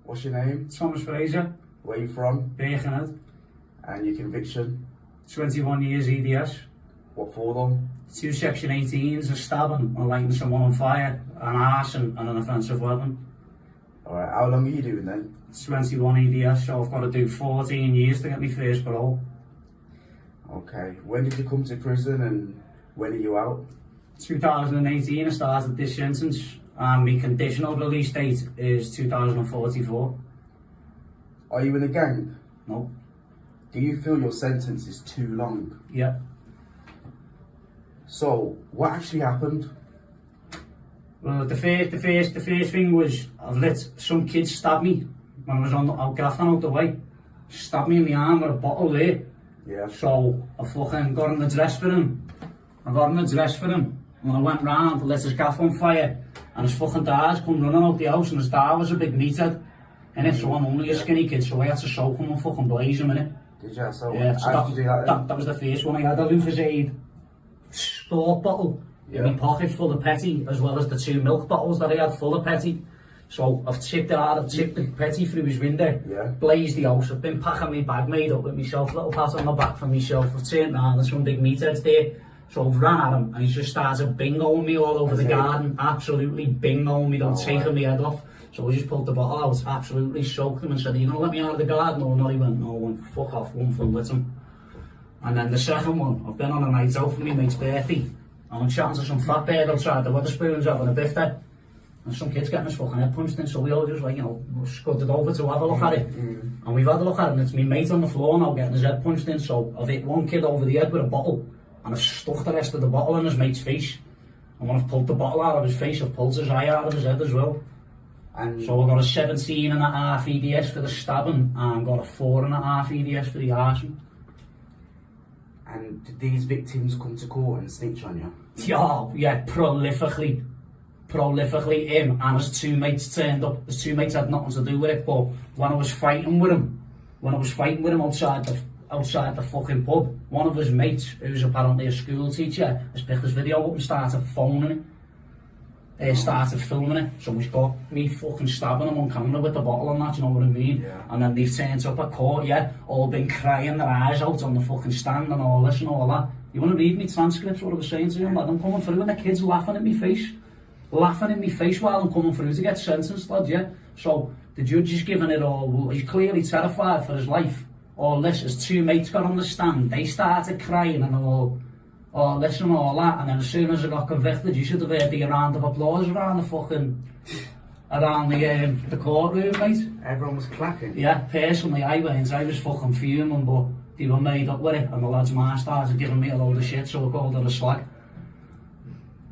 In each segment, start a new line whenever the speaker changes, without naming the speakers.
What's your name?
Thomas Fraiser,
Where you from?
Birkenhead,
And your conviction?
21 years EDS,
What for them?
2 Section 18s, a stabbing and lighting someone on fire, an arson and an offensive weapon.
Alright, how long are you doing then?
21 EDS, so I've got to do 14 years to get my first parole.
Okay, when did you come to prison and when are you out?
2018 I started this sentence and my conditional release date is 2044.
Are you in a gang?
No.
Do you feel your sentence is too long?
Yeah.
So, what actually happened?
Well, the first thing was I've let some kid stab me when I was out grafting out the way. Stabbed me in the arm with a bottle there.
Yeah.
So I fucking got in the dress for him. And I went round, lit his gaff on fire, and his fucking dad's come running out the house, and his dad was a big meathead. And so I'm only a skinny kid, so I had to soak him and fucking blaze him in it.
Did you? So,
Yeah, so
how did you do that then?
that was the first one. I had a Lucozade store bottle in my pocket full of petty, as well as the 2 milk bottles that I had full of petty. So I've tipped it out, I've tipped the petty through his window, blazed the house. I've been packing my bag made up with myself, little pat on my back for myself. I've turned around, there's some big meatheads there. So I've ran at him and he's just started bingoing me all over the garden, absolutely bingoing me, taking me head off. So I just pulled the bottle out, absolutely soaked him and said, "Are you going to let me out of the garden or not?" He went, "No." I went, "Fuck off, one for lit him." And then the second one, I've been on a night out for my mate's birthday. And I'm chatting to some fat bird outside the Wetherspoons having a birthday. And some kid's getting his fucking head punched in, so we all just like, scudded over to have a look at it. And we've had a look at it and it's my mate on the floor now getting his head punched in, so I've hit one kid over the head with a bottle and I've stuck the rest of the bottle in his mate's face. And when I've pulled the bottle out of his face, I've pulled his eye out of his head as well.
And
so I got a 17.5 EDS for the stabbing and got a 4.5 EDS for the arson.
And did these victims come to court and snitch on you?
Yeah, prolifically. Him and his 2 mates turned up. His 2 mates had nothing to do with it, but when I was fighting with him outside the fucking pub, one of his mates, who's apparently a school teacher, has picked this video up and started phoning it. Started filming it, so he's got me fucking stabbing him on camera with the bottle and that, you know what I mean?
Yeah.
And then they've turned up at court, all been crying their eyes out on the fucking stand and all this and all that. You want to read me transcripts, what I was saying to him, lad? I'm coming through and the kid's laughing in my face while I'm coming through to get sentenced, lad, So the judge is giving it all, he's clearly terrified for his life. All this, his 2 mates got on the stand, they started crying and all this and all that, and then as soon as I got convicted, you should have heard the round of applause around the courtroom, mate.
Everyone was clapping?
Yeah, personally I was fucking fuming, but they were made up with it, and the lads man started giving me a load of shit, so I called it a slag.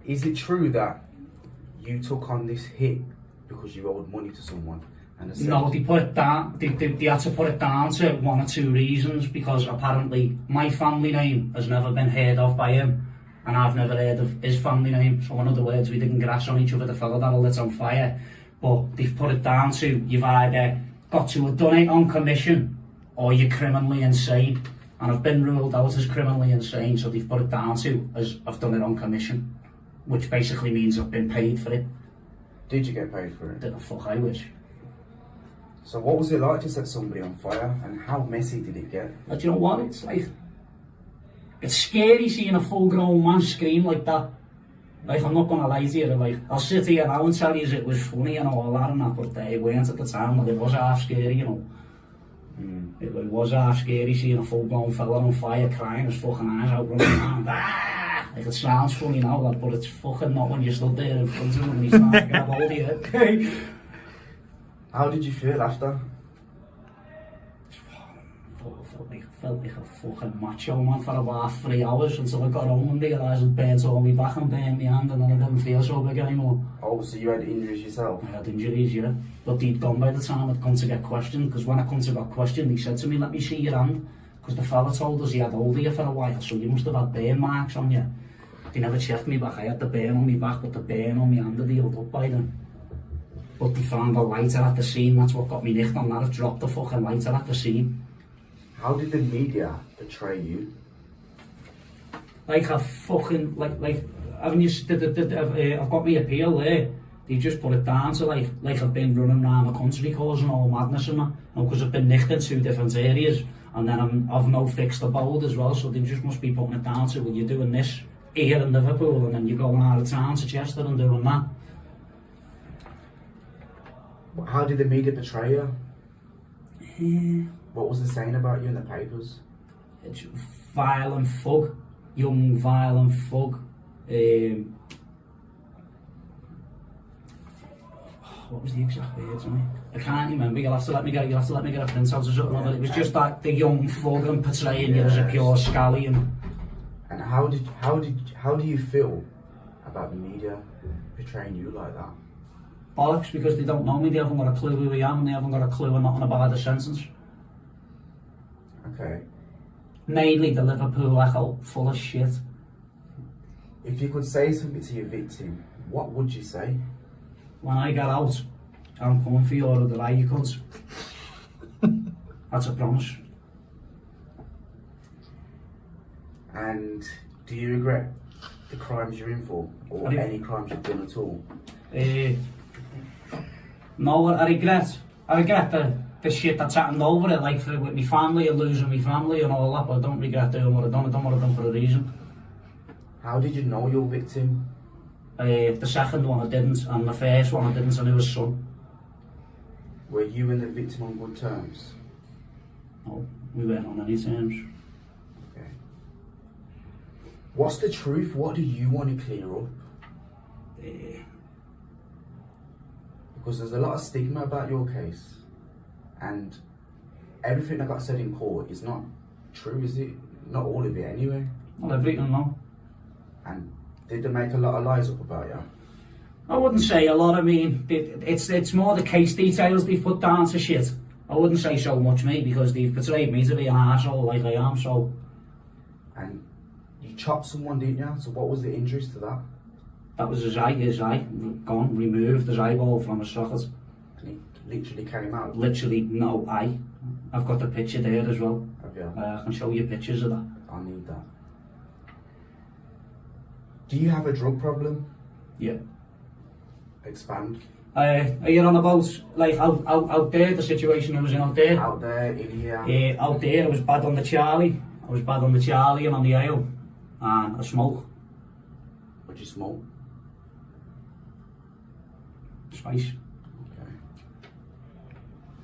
Is it true that you took on this hit because you owed money to someone?
No, they put it down. They had to put it down to 1 or 2 reasons, because apparently my family name has never been heard of by him, and I've never heard of his family name. So in other words, we didn't grass on each other, the fella that lit on fire. But they've put it down to you've either got to have done it on commission or you're criminally insane. And I've been ruled out as criminally insane, so they've put it down to as I've done it on commission, which basically means I've been paid for it.
Did you get paid for it?
Didn't fuck, I wish.
So what was it like to set somebody on fire, and how messy did it get?
But you know what, it's like, it's scary seeing a full-grown man scream like that. Like, I'm not gonna lie to you, like, I'll sit here now and tell you it was funny and all that and that, but it weren't at the time, like, it was half scary, It was half scary seeing a full-blown fella on fire crying his fucking eyes out, running around. Like, it sounds funny now, lad, but it's fucking not when you stood there in front of him and he's trying to grab hold of you.
How did you feel after?
Felt like a fucking macho man for about 3 hours until I got home and realised I'd burnt all my back and burnt my hand, and then I didn't feel so big anymore.
Oh, so you had injuries yourself?
I had injuries, yeah. But they'd gone by the time I'd come to get questioned, because when I come to get questioned, they said to me, "Let me see your hand," because the fella told us he had hold of you for a while, so you must have had burn marks on you. They never checked me back. I had the burn on my back, but the burn on my hand had healed up by then. But they found a lighter at the scene, that's what got me nicked on that. I've dropped the fucking lighter at the scene.
How did the media portray you?
Like a fucking, like, haven't you, I've got my appeal there. They just put it down to like I've been running around the country causing all madness and that. Because I've been nicked in 2 different areas, and then I've no fixed abode as well, so they just must be putting it down to, well, you're doing this here in Liverpool and then you're going out of town to Chester and doing that.
How did the media portray you? What was they saying about you in the papers?
It's violent thug, young violent thug. What was the exact words? I can't remember. You'll have to let me get a printout or something of it. It was just like the young thug and portraying you as a pure scallion.
And how do you feel about the media portraying you like that?
Bollocks, because they don't know me, they haven't got a clue who I am, and they haven't got a clue or nothing about the sentence.
Okay.
Mainly the Liverpool Echo, full of shit.
If you could say something to your victim, what would you say?
When I get out, I'm coming for you, or the eye you cunt. That's a promise.
And do you regret the crimes you're in for, or any crimes you've done at all?
No, I regret the shit that's happened over it, like with my family and losing my family and all that, but I don't regret doing what I've done. I've done what I've done for a reason.
How did you know your victim?
The second one I didn't, and the first one I didn't, I knew his son.
Were you and the victim on good terms?
No, we weren't on any terms.
Okay. What's the truth? What do you want to clear up? Because there's a lot of stigma about your case, and everything that got said in court is not true, is it? Not all of it anyway.
Not everything, no.
And did they make a lot of lies up about you?
I wouldn't say a lot. I mean, it's more the case details they've put down to shit. I wouldn't say so much me, because they've portrayed me to be an arsehole like I am, so...
And you chopped someone, didn't you? So what was the injuries to that?
That was his eye gone, removed his eyeball from his socket.
And he literally came out?
Literally no eye. I've got the picture there as well.
Have you?
I can show you pictures of that.
I need that. Do you have a drug problem?
Yeah.
Expand.
Are you on about, like, out there, the situation I was in out there?
Out there, in here?
Yeah, out there, I was bad on the Charlie. and on the ale, and I smoke.
What do you smoke?
Spice.
Okay.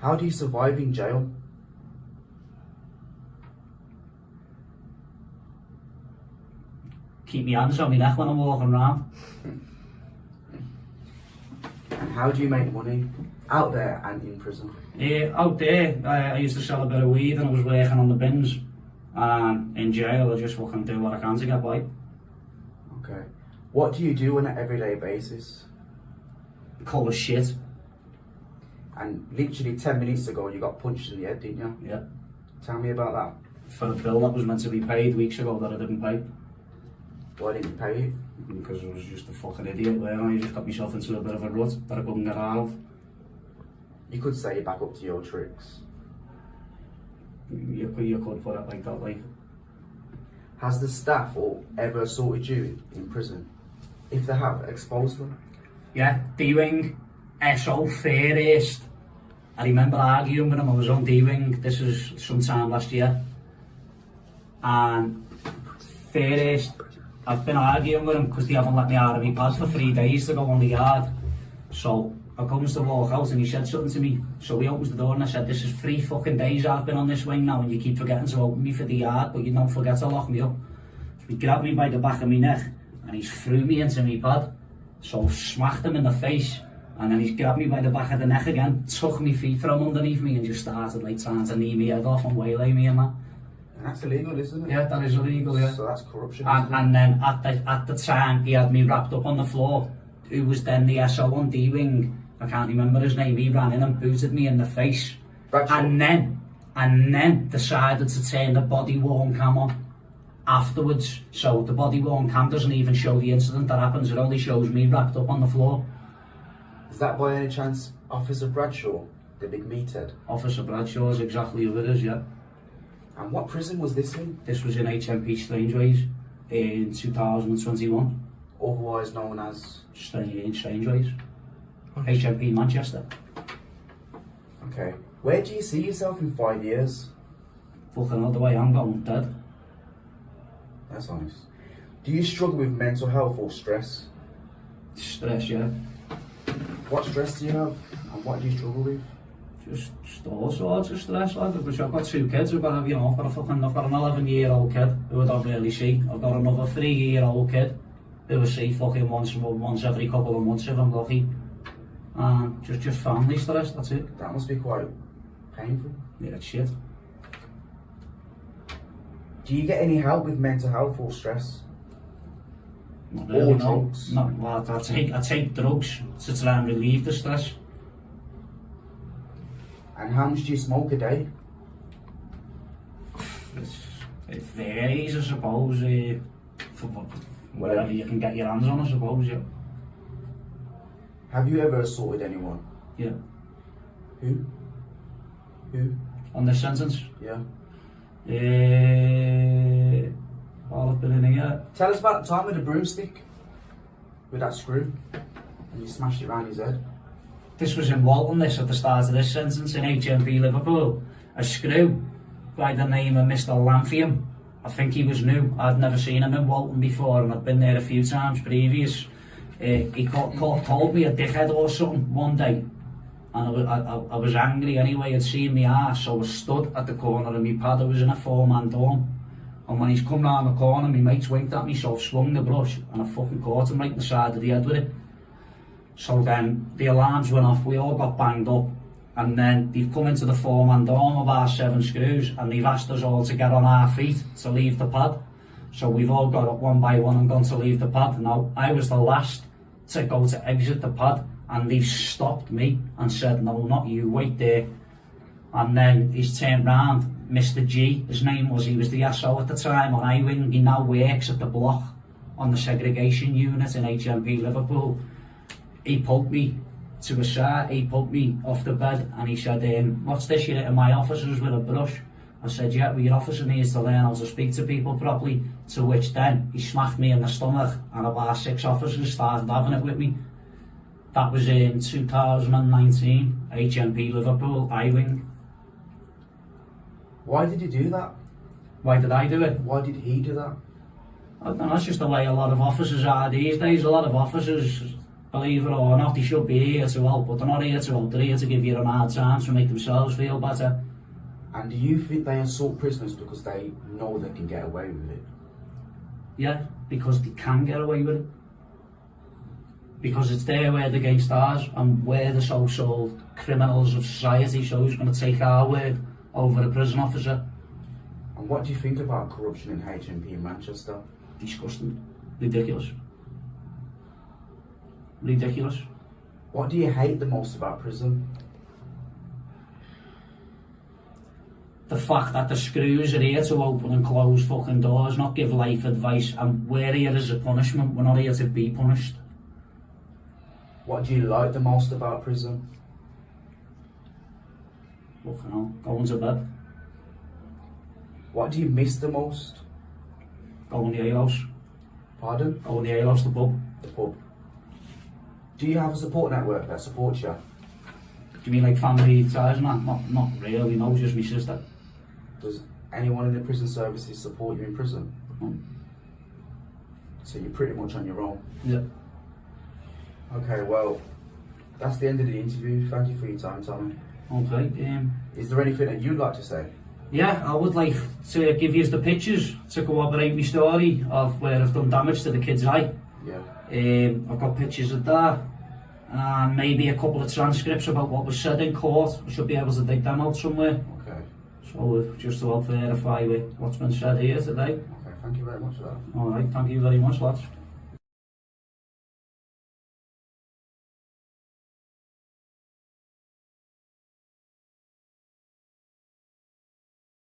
How do you survive in jail?
Keep my hands on my neck when I'm walking around.
And how do you make money out there and in prison?
Out there, I used to sell a bit of weed and I was working on the bins. And in jail, I just fucking do what I can to get by.
Okay. What do you do on an everyday basis?
Colour shit.
And literally 10 minutes ago, you got punched in the head, didn't you?
Yeah.
Tell me about that.
For a bill that was meant to be paid weeks ago that I didn't pay.
Why didn't you pay it?
Because I was just a fucking idiot, and I just got myself into a bit of a rut that I couldn't get out of.
You could say you're back up to your tricks.
You could put it like that, like.
Has the staff or ever assaulted you in prison? If they have, expose them.
Yeah, D-Wing, SO, Fairest. I remember arguing with him, I was on D-Wing, this was sometime last year. And Fairest, I've been arguing with him because they haven't let me out of my pad for 3 days to go on the yard. So I comes to walk out and he said something to me. So he opens the door and I said, this is 3 fucking days I've been on this wing now and you keep forgetting to open me for the yard, but you don't forget to lock me up. So he grabbed me by the back of my neck and he threw me into my pad. So I smacked him in the face and then he grabbed me by the back of the neck again, took my feet from underneath me and just started like trying to knee me head off and waylay me and that.
And that's illegal, isn't it?
Yeah, that is illegal, yeah.
So that's corruption.
And then at the time he had me wrapped up on the floor. Who was then the SO on D-Wing, I can't remember his name, he ran in and booted me in the face. And then decided to turn the body worn cam on afterwards. So the body worn cam doesn't even show the incident that happens, it only shows me wrapped up on the floor.
Is that by any chance Officer Bradshaw, the big meathead?
Officer Bradshaw is exactly who it is, yeah.
And what prison was this in?
This was in HMP Strangeways in 2021.
Otherwise known as?
Strangeways. HMP Manchester.
Okay. Where do you see yourself in 5 years?
Fucking all the way I'm going dead.
That's honest. Do you struggle with mental health or stress?
Stress, yeah.
What stress do you have, and what do you struggle with?
Just all sorts of stress, like, because I've got 2 kids, I've got an 11-year-old kid who I don't really see. I've got another 3-year-old kid who I see fucking once every couple of months if I'm lucky. Just family stress, that's it.
That must be quite painful.
Yeah, it's shit.
Do you get any help with mental health or stress?
Not really,
Or
no.
drugs?
No, well, I take drugs to try and relieve the stress.
And how much do you smoke a day?
It varies, I suppose, for whatever you can get your hands on, I suppose, yeah.
Have you ever assaulted anyone?
Yeah.
Who?
On this sentence?
Yeah.
All I've been in here.
Tell us about the time with the broomstick, with that screw, and you smashed it around his head.
This was in Walton, this, at the start of this sentence, in HMP Liverpool. A screw by the name of Mr. Lamphium. I think he was new. I'd never seen him in Walton before, and I'd been there a few times previous. He called me a dickhead or something one day, and I was angry anyway. I'd seen me arse, so I stood at the corner of my pad. I was in a 4-man dorm, and when he's come round the corner, my mates winked at me, so I swung the brush and I fucking caught him right in the side of the head with it. So then the alarms went off, we all got banged up, and then they've come into the 4-man dorm of our 7 screws, and they've asked us all to get on our feet to leave the pad. So we've all got up one by one and gone to leave the pad. Now, I was the last to go to exit the pad, and they've stopped me and said, no, not you, wait there. And then he's turned round, Mr. G, his name was, he was the SO at the time on I-Wing. He now works at the block on the segregation unit in HMP Liverpool. He pulled me to a side, he pulled me off the bed, and he said, what's this, you're hitting my officers with a brush? I said, yeah, well, your officer needs to learn how to speak to people properly. To which then he smacked me in the stomach, and about 6 officers started having it with me. That was in 2019, HMP Liverpool, I-Wing.
Why did you do that?
Why did I do it?
Why did he do that?
I don't know, that's just the way a lot of officers are these days. A lot of officers, believe it or not, they should be here to help, but they're not here to help. They're here to give you a hard time to make themselves feel better.
And do you think they assault prisoners because they know they can get away with it?
Yeah, because they can get away with it. Because it's their word against ours, and we're the so-called criminals of society, so who's going to take our word over a prison officer?
And what do you think about corruption in HMP in Manchester?
Disgusting. Ridiculous. Ridiculous.
What do you hate the most about prison?
The fact that the screws are here to open and close fucking doors, not give life advice, and we're here as a punishment, we're not here to be punished.
What do you like the most about prison?
Fucking hell, going to bed,
What do you miss the most?
going to the alehouse,
Pardon?
going to the alehouse, the pub.
The pub. Do you have a support network that supports you?
Do you mean like family ties and that? Not really, no, just my sister.
Does anyone in the prison services support you in prison?
No.
So you're pretty much on your own.
Yeah.
Okay, well, that's the end of the interview. Thank you for your time, Tommy.
Okay,
Is there anything that you'd like to say?
yeah, I would like to give you the pictures to corroborate my story of where I've done damage to the kid's eye.
Yeah.
I've got pictures of that, and maybe a couple of transcripts about what was said in court. I should be able to dig them out somewhere.
Okay.
So just to help verify with what's been said here today.
Okay, thank you very much for that.
Alright, thank you very much, lads.